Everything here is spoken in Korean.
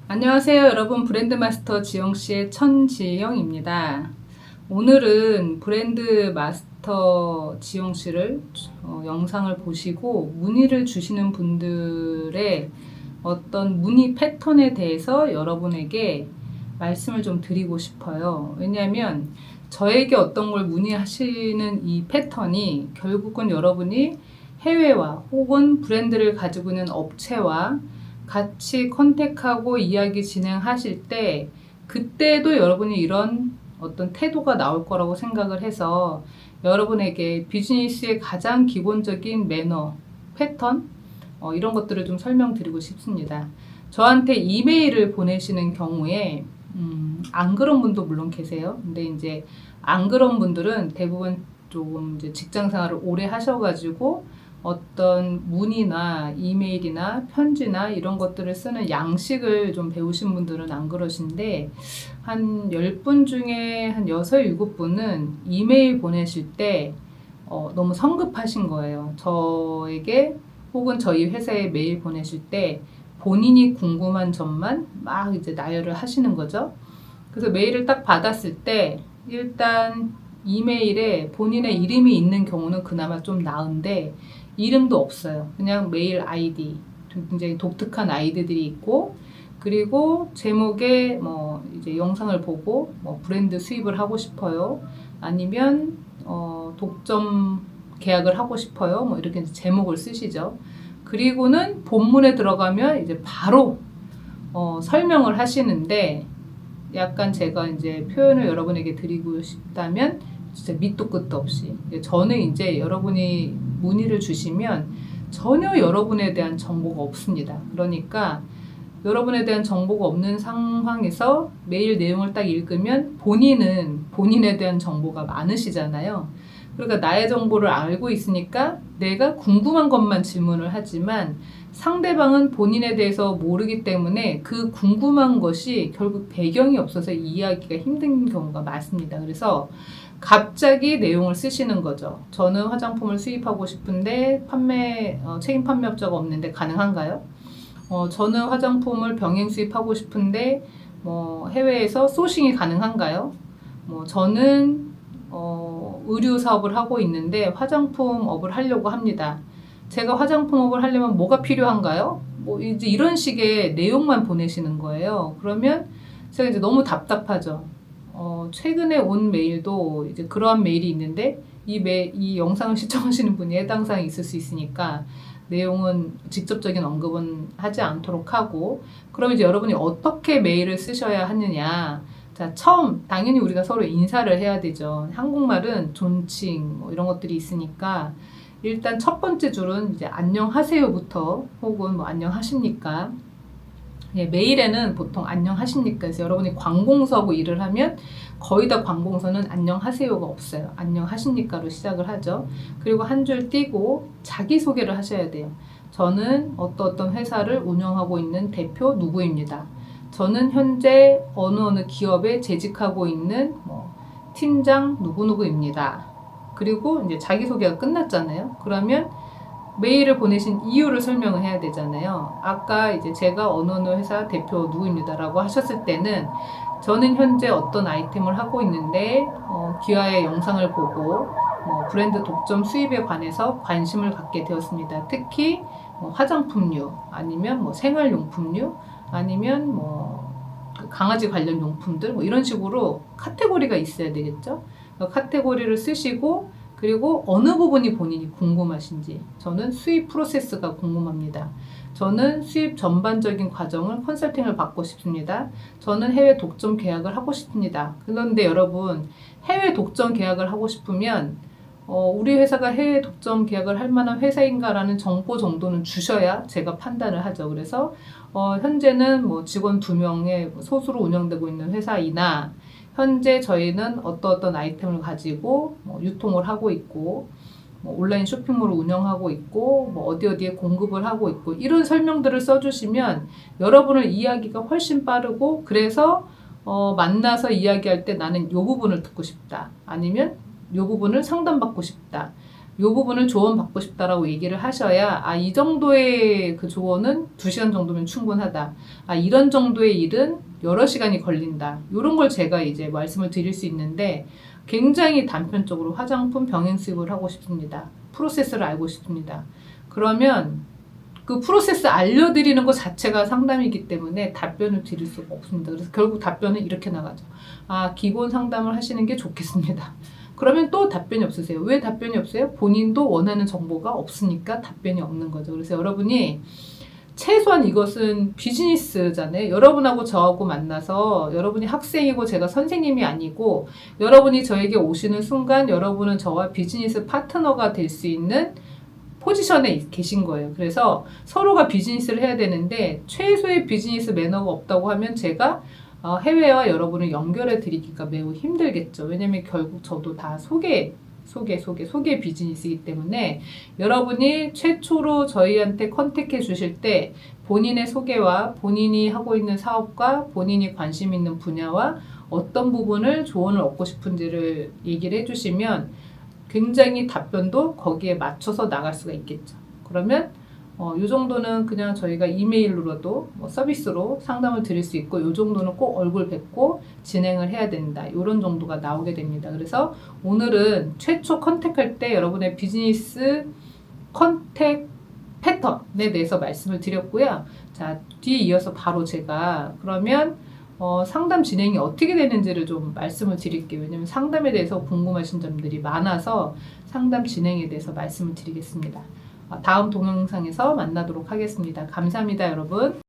안녕하세요 여러분, 브랜드 마스터 지영씨의 천지영입니다. 오늘은 브랜드 마스터 지영씨를 영상을 보시고 문의를 주시는 분들의 어떤 문의 패턴에 대해서 여러분에게 말씀을 좀 드리고 싶어요. 왜냐하면 저에게 어떤 걸 문의하시는 이 패턴이 결국은 여러분이 해외와 혹은 브랜드를 가지고 있는 업체와 같이 컨택하고 이야기 진행하실 때 그때도 여러분이 이런 어떤 태도가 나올 거라고 생각을 해서 여러분에게 비즈니스의 가장 기본적인 매너, 패턴 이런 것들을 좀 설명드리고 싶습니다. 저한테 이메일을 보내시는 경우에 안 그런 분도 물론 계세요. 근데 이제 안 그런 분들은 대부분 조금 이제 직장 생활을 오래 하셔가지고 어떤 문의나 이메일이나 편지나 이런 것들을 쓰는 양식을 좀 배우신 분들은 안 그러신데 한 10분 중에 한 6, 7분은 이메일 보내실 때 너무 성급하신 거예요. 저에게 혹은 저희 회사에 메일 보내실 때 본인이 궁금한 점만 막 이제 나열을 하시는 거죠. 그래서 메일을 딱 받았을 때 일단 이메일에 본인의 이름이 있는 경우는 그나마 좀 나은데 이름도 없어요. 그냥 메일 아이디, 굉장히 독특한 아이디들이 있고, 그리고 제목에 뭐 이제 영상을 보고 뭐 브랜드 수입을 하고 싶어요. 아니면 독점 계약을 하고 싶어요. 뭐 이렇게 제목을 쓰시죠. 그리고는 본문에 들어가면 이제 바로 설명을 하시는데 약간 제가 이제 표현을 여러분에게 드리고 싶다면 진짜 밑도 끝도 없이 저는 이제 여러분이 문의를 주시면 전혀 여러분에 대한 정보가 없습니다. 그러니까 여러분에 대한 정보가 없는 상황에서 메일 내용을 딱 읽으면 본인은 본인에 대한 정보가 많으시잖아요. 그러니까 나의 정보를 알고 있으니까 내가 궁금한 것만 질문을 하지만 상대방은 본인에 대해서 모르기 때문에 그 궁금한 것이 결국 배경이 없어서 이해하기가 힘든 경우가 많습니다. 그래서 갑자기 내용을 쓰시는 거죠. 저는 화장품을 수입하고 싶은데 책임 판매업자가 없는데 가능한가요? 저는 화장품을 병행 수입하고 싶은데 해외에서 소싱이 가능한가요? 저는 의류 사업을 하고 있는데 화장품 업을 하려고 합니다. 제가 화장품 업을 하려면 뭐가 필요한가요? 이제 이런 식의 내용만 보내시는 거예요. 그러면 제가 이제 너무 답답하죠. 최근에 온 메일도 이제 그러한 메일이 있는데 이 영상을 시청하시는 분이 해당 사항이 있을 수 있으니까 내용은 직접적인 언급은 하지 않도록 하고, 그럼 이제 여러분이 어떻게 메일을 쓰셔야 하느냐. 자, 처음 당연히 우리가 서로 인사를 해야 되죠. 한국말은 존칭 이런 것들이 있으니까 일단 첫 번째 줄은 이제 안녕하세요부터 혹은 안녕하십니까. 예, 메일에는 보통 안녕하십니까. 그래서 여러분이 관공서하고 일을 하면 거의 다 관공서는 안녕하세요가 없어요. 안녕하십니까로 시작을 하죠. 그리고 한 줄 띄고 자기소개를 하셔야 돼요. 저는 어떤 회사를 운영하고 있는 대표 누구입니다. 저는 현재 어느 기업에 재직하고 있는 팀장 누구누구입니다. 그리고 이제 자기소개가 끝났잖아요. 그러면 메일을 보내신 이유를 설명을 해야 되잖아요. 아까 이제 제가 어느 회사 대표 누구입니다라고 하셨을 때는 저는 현재 어떤 아이템을 하고 있는데 기아의 영상을 보고 브랜드 독점 수입에 관해서 관심을 갖게 되었습니다. 특히 화장품류 아니면 생활용품류 아니면 강아지 관련 용품들 이런 식으로 카테고리가 있어야 되겠죠. 카테고리를 쓰시고 그리고 어느 부분이 본인이 궁금하신지. 저는 수입 프로세스가 궁금합니다. 저는 수입 전반적인 과정을 컨설팅을 받고 싶습니다. 저는 해외 독점 계약을 하고 싶습니다. 그런데 여러분, 해외 독점 계약을 하고 싶으면 우리 회사가 해외 독점 계약을 할 만한 회사인가라는 정보 정도는 주셔야 제가 판단을 하죠. 그래서 현재는 직원 2명의 소수로 운영되고 있는 회사이나 현재 저희는 어떤 아이템을 가지고 유통을 하고 있고 온라인 쇼핑몰을 운영하고 있고 어디에 공급을 하고 있고 이런 설명들을 써주시면 여러분을 이해하기가 훨씬 빠르고, 그래서 만나서 이야기할 때 나는 이 부분을 듣고 싶다 아니면 이 부분을 상담받고 싶다 요 부분을 조언받고 싶다라고 얘기를 하셔야 이 정도의 그 조언은 2시간 정도면 충분하다. 이런 정도의 일은 여러 시간이 걸린다. 요런 걸 제가 이제 말씀을 드릴 수 있는데 굉장히 단편적으로 화장품 병행 수입을 하고 싶습니다. 프로세스를 알고 싶습니다. 그러면 그 프로세스 알려드리는 것 자체가 상담이기 때문에 답변을 드릴 수가 없습니다. 그래서 결국 답변은 이렇게 나가죠. 기본 상담을 하시는 게 좋겠습니다. 그러면 또 답변이 없으세요. 왜 답변이 없어요? 본인도 원하는 정보가 없으니까 답변이 없는 거죠. 그래서 여러분이 최소한 이것은 비즈니스잖아요. 여러분하고 저하고 만나서 여러분이 학생이고 제가 선생님이 아니고 여러분이 저에게 오시는 순간 여러분은 저와 비즈니스 파트너가 될 수 있는 포지션에 계신 거예요. 그래서 서로가 비즈니스를 해야 되는데 최소의 비즈니스 매너가 없다고 하면 제가 해외와 여러분을 연결해 드리기가 매우 힘들겠죠. 왜냐면 결국 저도 다 소개 비즈니스이기 때문에 여러분이 최초로 저희한테 컨택해 주실 때 본인의 소개와 본인이 하고 있는 사업과 본인이 관심 있는 분야와 어떤 부분을 조언을 얻고 싶은지를 얘기를 해주시면 굉장히 답변도 거기에 맞춰서 나갈 수가 있겠죠. 그러면 이 정도는 그냥 저희가 이메일로라도 서비스로 상담을 드릴 수 있고 이 정도는 꼭 얼굴 뵙고 진행을 해야 된다. 이런 정도가 나오게 됩니다. 그래서 오늘은 최초 컨택할 때 여러분의 비즈니스 컨택 패턴에 대해서 말씀을 드렸고요. 자, 뒤에 이어서 바로 제가 그러면 상담 진행이 어떻게 되는지를 좀 말씀을 드릴게요. 왜냐면 상담에 대해서 궁금하신 점들이 많아서 상담 진행에 대해서 말씀을 드리겠습니다. 다음 동영상에서 만나도록 하겠습니다. 감사합니다, 여러분.